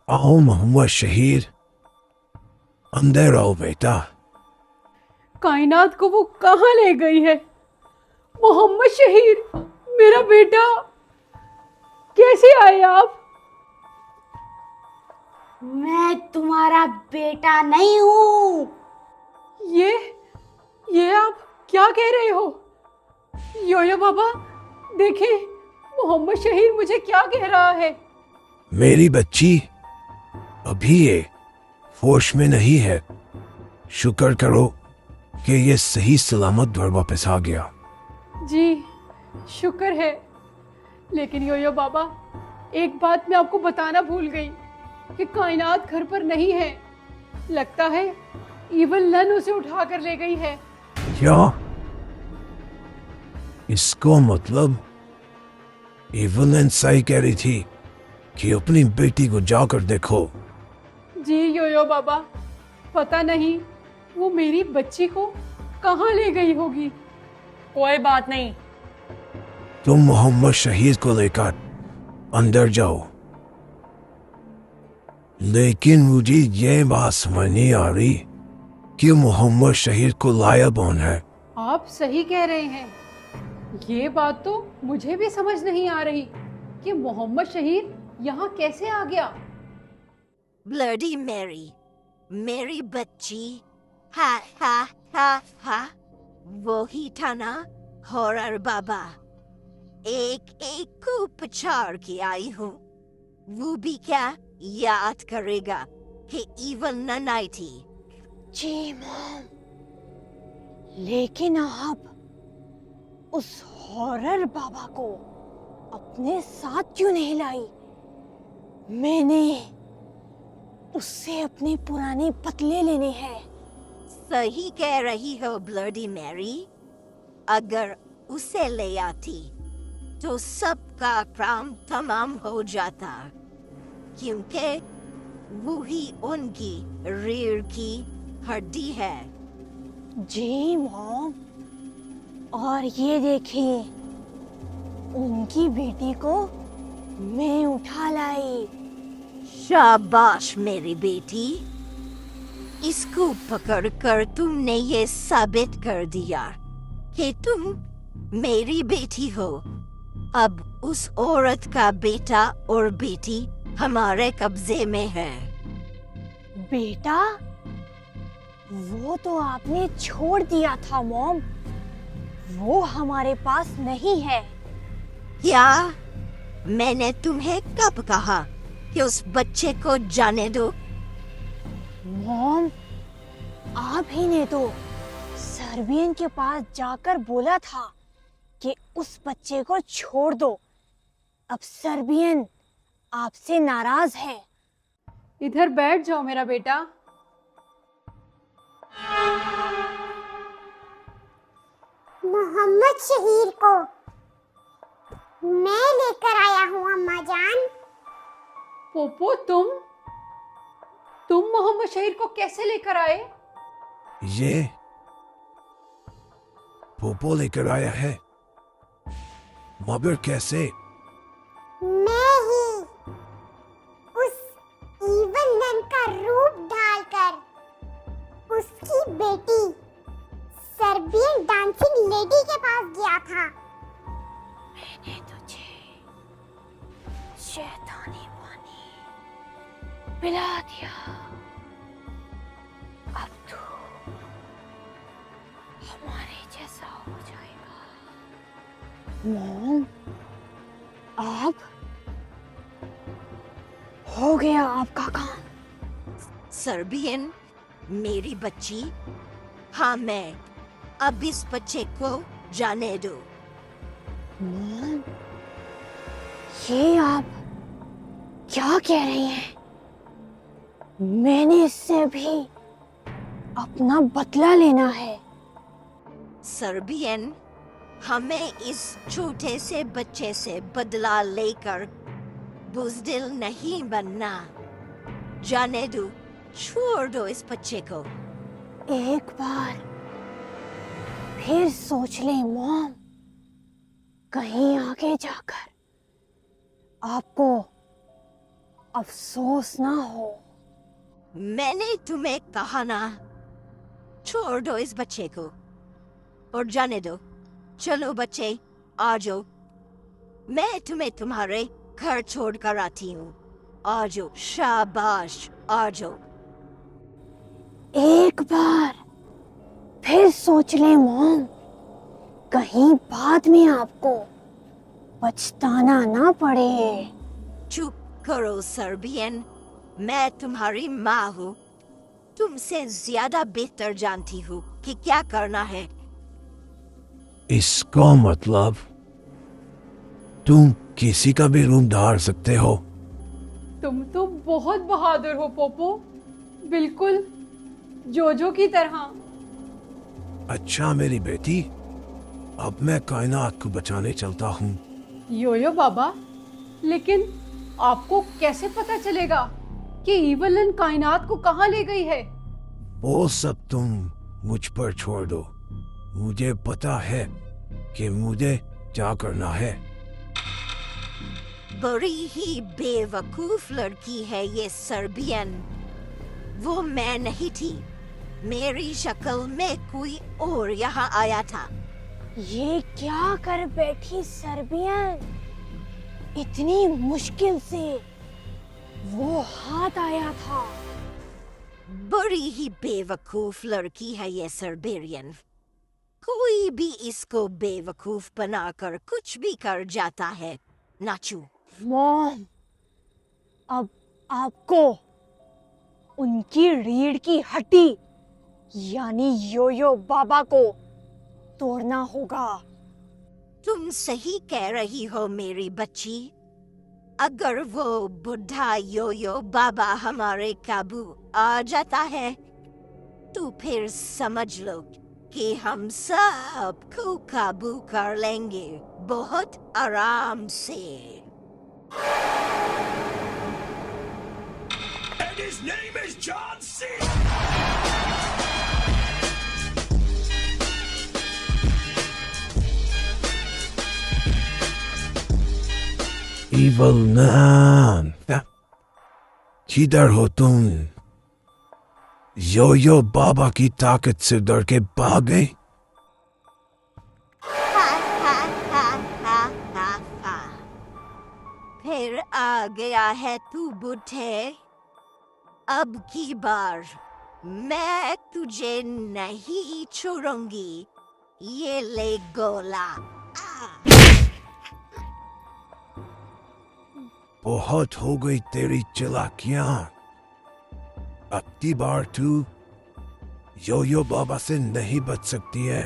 आओ मोहम्मद शहीर, अंदर आओ बेटा। कायनात को वो कहाँ ले गई है? मोहम्मद शहीर, मेरा बेटा, कैसे आए आप? मैं तुम्हारा बेटा नहीं हूँ। ये ये आप क्या कह रहे हो? योयो बाबा, देखिए मोहम्मद शहीर मुझे क्या कह रहा है। मेरी बच्ची अभी ये होश में नहीं है। शुक्र करो कि ये सही सलामत घर वापस आ गया। जी शुक्र है, लेकिन योयो बाबा, एक बात मैं आपको बताना भूल गई कि कायनात घर पर नहीं है। लगता है ईवल लन उसे उठा कर ले गई है। क्या? इसको मतलब एवलन सही कह रही थी कि अपनी बेटी को जाकर देखो। जी योयो बाबा, पता नहीं वो मेरी बच्ची को कहाँ ले गई होगी। कोई बात नहीं। तुम मोहम्मद शहीद को लेकर अंदर जाओ, लेकिन मुझे ये बात समझ नहीं आ रही कि मोहम्मद शहीद को लाया कौन है। आप सही कह रहे हैं, ये बात तो मुझे भी समझ नहीं आ रही कि मोहम्मद शहीद यहाँ कैसे आ गया। ब्लडी मैरी, मेरी बच्ची, हा हा हा हा, वो ही था ना हॉरर बाबा। एक एक को पछाड़ के आई हूँ। वो भी क्या याद करेगा कि इवन नन आई थी। जी मॉम, लेकिन आप उस हॉरर बाबा को अपने साथ क्यों नहीं लाई? मैंने उससे अपने पुराने पतले लेने हैं। सही कह रही हो ब्लडी मैरी। अगर उसे ले आती तो सबका काम तमाम हो जाता, क्योंकि वो ही उनकी रीढ़ की हड्डी है। जी मॉम, और ये देखिए, उनकी बेटी को मैं उठा लाई। शाबाश मेरी बेटी, इसको पकड़कर तुमने ये साबित कर दिया कि तुम मेरी बेटी हो। अब उस औरत का बेटा और बेटी हमारे कब्जे में है। बेटा, वो तो आपने छोड़ दिया था मॉम, वो हमारे पास नहीं है। क्या? मैंने तुम्हें कब कहा कि उस बच्चे को जाने दो? मॉम, आप ही ने तो सर्बियन के पास जाकर बोला था कि उस बच्चे को छोड़ दो। अब सर्बियन आपसे नाराज है। इधर बैठ जाओ मेरा बेटा। मोहम्मद शहीर को मैं लेकर आया हूँ अम्मा जान। पोपो, तुम मोहम्मद शहीर को कैसे लेकर आए? ये पोपो लेकर आया है, मगर कैसे? मैं ही उस ईवल नन का रूप डालकर उसकी बेटी सर्बियन डांसिंग लेडी के पास गया था। मैंने तुझे शैतानी पानी पिला दिया, अब तू हमारे जैसा हो जाएगा। मॉम, आप हो गया आपका काम। सर्बियन, मेरी बच्ची, हाँ मैं, अब इस बच्चे को जाने दो। मॉम, ये आप क्या कह रही हैं? मैंने इससे भी अपना बदला लेना है। सर्बियन, हमें इस छोटे से बच्चे से बदला लेकर बुज़दिल नहीं बनना। जाने दो, छोड़ दो इस बच्चे को। एक बार फिर सोच ले मॉम, कहीं आगे जाकर आपको अफसोस ना हो। मैंने तुम्हें कहा ना, छोड़ दो इस बच्चे को और जाने दो। चलो बच्चे, आ जाओ, मैं तुम्हें तुम्हारे घर छोड़ कर आती हूँ। आ जाओ, शाबाश, आ जाओ। एक बार फिर सोच ले मॉम, कहीं बाद में आपको पछताना ना पड़े। चुप करो सर्बियन, मैं तुम्हारी माँ हूँ, तुमसे ज्यादा बेहतर जानती हूँ कि क्या करना है। इसका मतलब तुम किसी का भी रूम धार सकते हो? तुम तो बहुत बहादुर हो पोपो, बिल्कुल जोजो की तरह। अच्छा मेरी बेटी, अब मैं कायनात को बचाने चलता हूँ। योयो बाबा, लेकिन आपको कैसे पता चलेगा कि इवलन कायनात को कहाँ ले गई है? वो सब तुम मुझ पर छोड़ दो, मुझे पता है कि मुझे क्या करना है। बड़ी ही बेवकूफ लड़की है ये सर्बियन। वो मैं नहीं थी, मेरी शक्ल में कोई और यहाँ आया था। ये क्या कर बैठी सर्बियन? इतनी मुश्किल से वो हाथ आया था। बड़ी ही बेवकूफ लड़की है ये सर्बेरियन। कोई भी इसको बेवकूफ बनाकर कुछ भी कर जाता है। नाचू। मॉम, अब आपको उनकी रीढ़ की हड्डी यानी योयो बाबा को तोड़ना होगा। तुम सही कह रही हो मेरी बच्ची। अगर वो बुढ़ा योयो बाबा हमारे काबू आ जाता है तो फिर समझ लो कि हम सबको काबू कर लेंगे बहुत आराम से। And his name is John C. Evil man. किधर हो तुम? योयो बाबा की ताकत से डर के भाग गए? हा हा हा हा हा हा। फिर आ गया है तू बुढ़े। अब की बार मैं तुझे नहीं छोड़ूंगी। ये ले गोला। बहुत हो गई तेरी चालाकियां। अब की बार तू योयो बाबा से नहीं बच सकती है।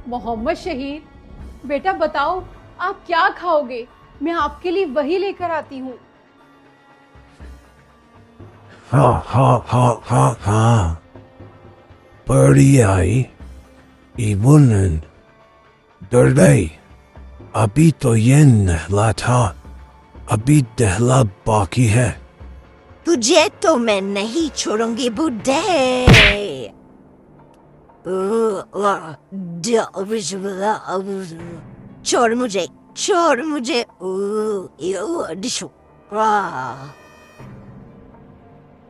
मोहम्मद शहीद, बेटा बताओ आप क्या खाओगे? मैं आपके लिए वही लेकर आती हूँ। हाँ हाँ हाँ हाँ हाँ, बड़ी आई इवलन डर गई। अभी तो ये नहला था, अभी दहला बाकी है। तुझे तो मैं नहीं छोड़ूंगी बुढ़े। छोड़ मुझे, छोड़ मुझे।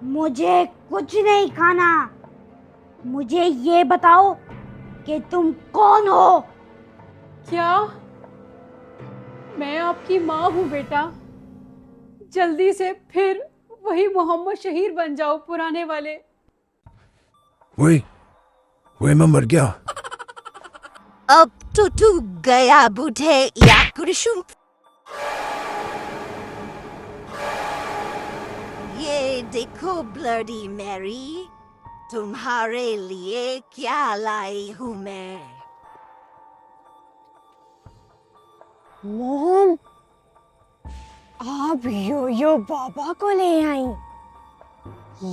मुझे कुछ नहीं खाना। मुझे ये बताओ कि तुम कौन हो? क्या? मैं आपकी माँ हूँ बेटा। जल्दी से फिर वही मोहम्मद शहीद बन जाओ पुराने वाले। वे मैं मर गया। अब तो तू गया बूढ़े या कुरिशुम। ये देखो ब्लडी मैरी, तुम्हारे लिए क्या लाई हूँ मैं। मोम, आप योयो बाबा को ले आई?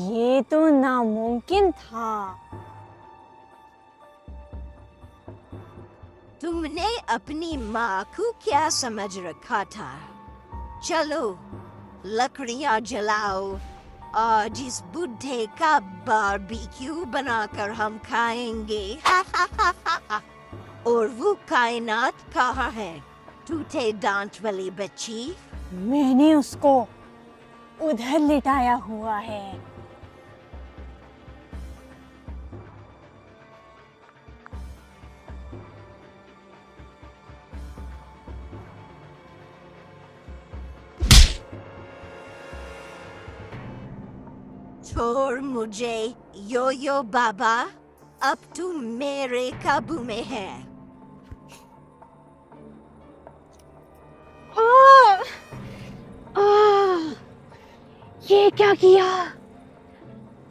ये तो नामुमकिन था। तुमने अपनी माँ को क्या समझ रखा था? चलो लकड़ियाँ जलाओ आज इस बुढ़े का बारबेक्यू बनाकर हम खाएंगे। और वो कायनात कहाँ है, टूटे दांत वाली बच्ची? मैंने उसको उधर लिटाया हुआ है। छोड़ मुझे योयो बाबा, अब तू मेरे काबू में है। ये क्या किया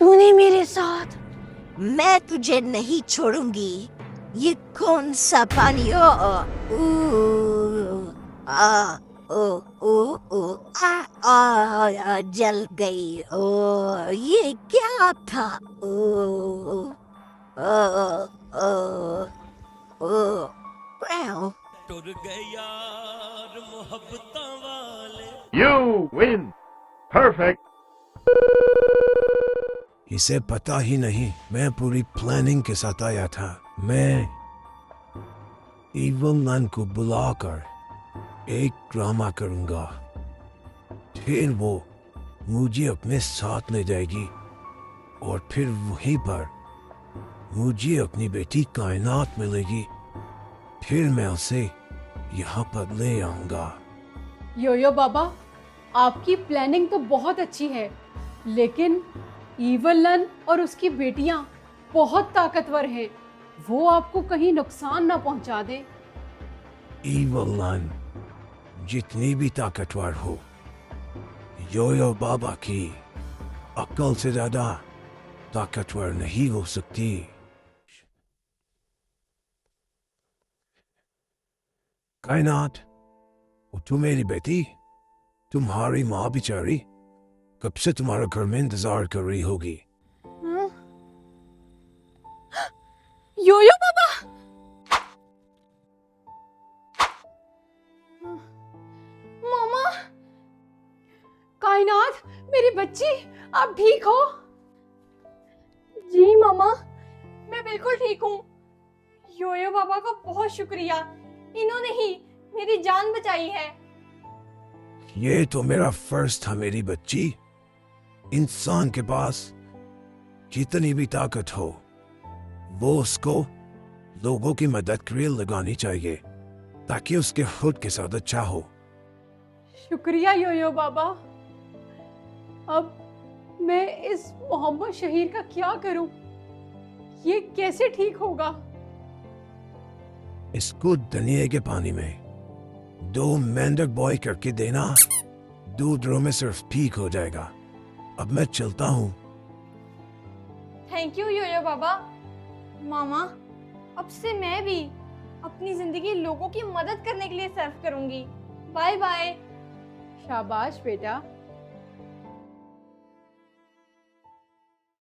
तूने मेरे साथ? मैं तुझे नहीं छोड़ूंगी। ये कौन सा पानी? ओ आ ओ ओ ओ आ जल गई। ओ ये क्या था? ओ ओ ओ ओ वाओ। टुर गए यार मोहब्बतां वाले। You win. Perfect. इसे पता ही नहीं मैं पूरी प्लानिंग के साथ आया था। मैं इवल नन को बुलाकर एक ड्रामा करूंगा, फिर वो मुझे अपने साथ ले जाएगी और फिर वहीं पर मुझे अपनी बेटी कायनात मिलेगी। फिर मैं उसे यहाँ पर ले आऊंगा। योयो बाबा, आपकी प्लानिंग तो बहुत अच्छी है, लेकिन ईवल नन और उसकी बेटियां बहुत ताकतवर हैं। वो आपको कहीं नुकसान ना पहुंचा दे। इवल नन जितनी भी ताकतवर हो, योयो बाबा की अक्ल से ज्यादा ताकतवर नहीं हो सकती। कायनात, वो तू मेरी बेटी, तुम्हारी माँ बेचारी कब से तुम्हारा घर में इंतजार कर रही होगी। योयो बाबा! मामा! कायनात, मेरी बच्ची, आप ठीक हो? जी मामा, मैं बिल्कुल ठीक हूँ। योयो बाबा का बहुत शुक्रिया, इन्होंने ही मेरी जान बचाई है। ये तो मेरा फर्ज था मेरी बच्ची। इंसान के पास जितनी भी ताकत हो, वो उसको लोगों की मदद के लिए लगानी चाहिए ताकि उसके खुद के साथ अच्छा हो। शुक्रिया योयो बाबा। अब मैं इस मोहम्मद शहीर का क्या करूं? ये कैसे ठीक होगा? इसको दनिये के पानी में 2 मेंढक बॉय करके देना, 2 दिनों में सिर्फ ठीक हो जाएगा। अब मैं चलता हूँ। थैंक यू योयो बाबा। मामा, अब से मैं भी अपनी जिंदगी लोगों की मदद करने के लिए सर्व करूंगी। Bye bye. शाबाश बेटा।